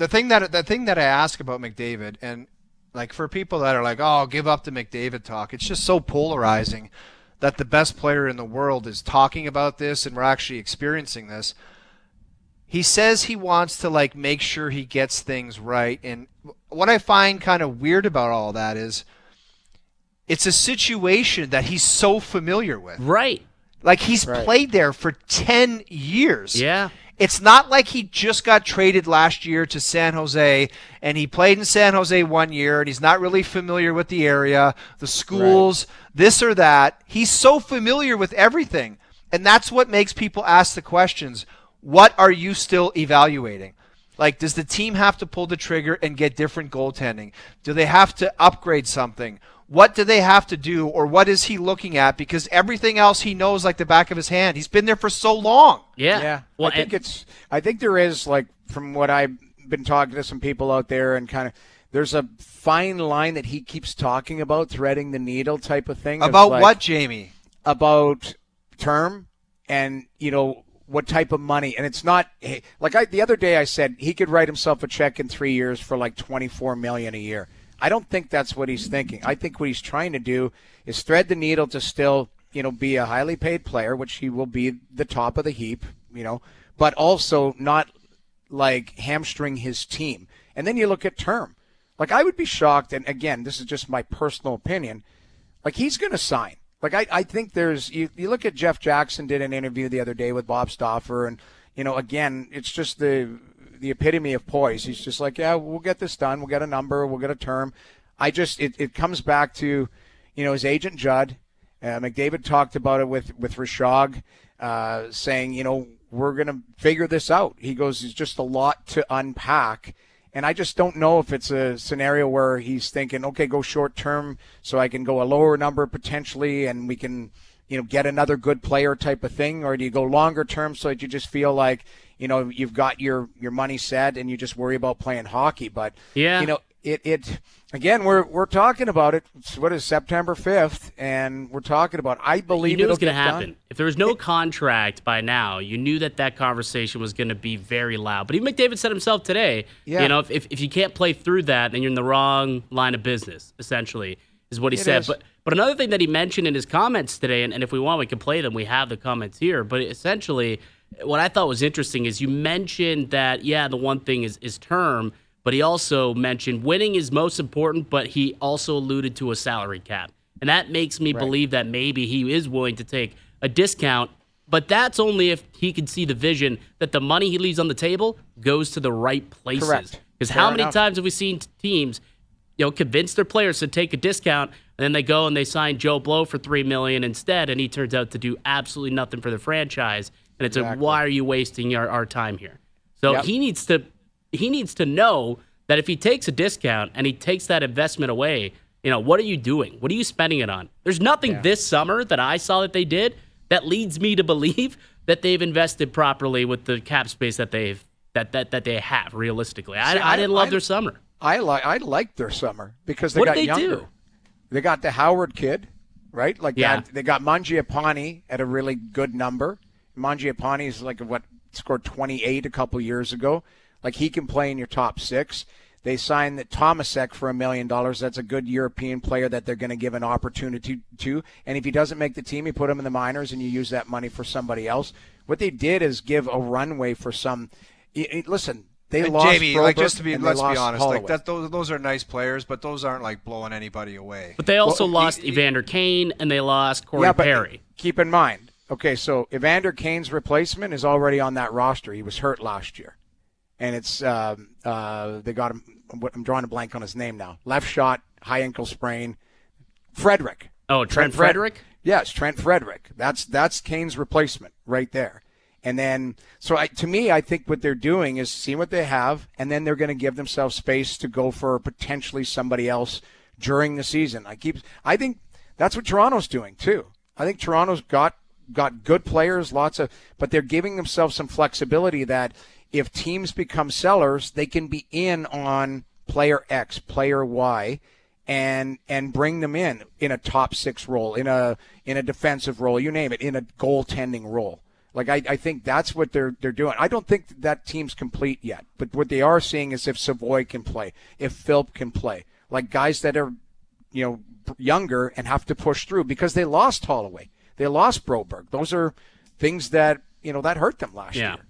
the thing that I ask about McDavid, and like for people that are like, oh, give up the McDavid talk, it's just so polarizing that the best player in the world is talking about this and we're actually experiencing this. He says he wants to like make sure he gets things right, and what I find kind of weird about all that is it's a situation that he's so familiar with. Right. Like he's played there for 10 years. Yeah. It's not like he just got traded last year to San Jose and he played in San Jose 1 year and he's not really familiar with the area, the schools, this or that. He's so familiar with everything. And that's what makes people ask the questions. What are you still evaluating? Like, does the team have to pull the trigger and get different goaltending? Do they have to upgrade something? What do they have to do, or what is he looking at? Because everything else he knows like the back of his hand. He's been there for so long. Yeah. Well, I think there is, like, from what I've been talking to some people out there, and kind of there's a fine line that he keeps talking about, threading the needle type of thing. About like, what, Jamie? About term and, what type of money. And it's not like the other day I said he could write himself a check in 3 years for like $24 million a year. I don't think that's what he's thinking. I think what he's trying to do is thread the needle to still, be a highly paid player, which he will be the top of the heap, but also not like hamstring his team. And then you look at term. Like, I would be shocked, and again, this is just my personal opinion, like he's going to sign. Like, I think there's you look at Jeff Jackson did an interview the other day with Bob Stauffer, and, again, it's just the epitome of poise. He's just like, yeah, we'll get this done. We'll get a number. We'll get a term. It comes back to, his agent, Judd. McDavid talked about it with Rashog, saying, we're going to figure this out. He goes, it's just a lot to unpack. And I just don't know if it's a scenario where he's thinking, okay, go short term so I can go a lower number potentially and we can, get another good player type of thing. Or do you go longer term so that you just feel like, you've got your money set and you just worry about playing hockey. But, it again, we're talking about it. What is September 5th? And we're talking about, I believe it was going to happen. Done. If there was no contract by now, you knew that conversation was going to be very loud. But even McDavid said himself today, if you can't play through that, then you're in the wrong line of business, essentially, is what he said. But another thing that he mentioned in his comments today, and if we want, we can play them. We have the comments here. But essentially, what I thought was interesting is you mentioned that, the one thing is term, but he also mentioned winning is most important, but he also alluded to a salary cap. And that makes me believe that maybe he is willing to take a discount, but that's only if he can see the vision that the money he leaves on the table goes to the right places. Correct. Because how many times have we seen teams, convince their players to take a discount, and then they go and they sign Joe Blow for $3 million instead, and he turns out to do absolutely nothing for the franchise. And it's why are you wasting our time here? So he needs to know that if he takes a discount and he takes that investment away, what are you doing? What are you spending it on? There's nothing this summer that I saw that they did that leads me to believe that they've invested properly with the cap space that they have realistically. I didn't love their summer. I liked their summer because they what got did they younger. Do? They got the Howard kid, right? Like that. They got Mangiapane at a really good number. Mangiapane is scored 28 a couple years ago. Like, he can play in your top six. They signed Tomasek for $1 million. That's a good European player that they're going to give an opportunity to. And if he doesn't make the team, you put him in the minors and you use that money for somebody else. What they did is give a runway for some. Listen, they lost Jamie. Broberg, Let's be honest. Holloway. Those are nice players, but those aren't like blowing anybody away. But they also lost Evander Kane and they lost Corey Perry. Keep in mind. Okay, so Evander Kane's replacement is already on that roster. He was hurt last year. And it's they got him. I'm drawing a blank on his name now. Left shot, high ankle sprain. Frederick. Oh, Trent Frederick? Yes, Trent Frederick. That's Kane's replacement right there. And then, so to me, I think what they're doing is see what they have, and then they're going to give themselves space to go for potentially somebody else during the season. I think that's what Toronto's doing too. I think Toronto's got good players, but they're giving themselves some flexibility that if teams become sellers, they can be in on player X, player Y, and bring them in a top six role, in a defensive role, you name it, in a goaltending role. Like I think that's what they're doing. I don't think that team's complete yet, but what they are seeing is if Savoy can play, if Philp can play, like guys that are, younger and have to push through because they lost Holloway, they lost Broberg. Those are things that that hurt them last year.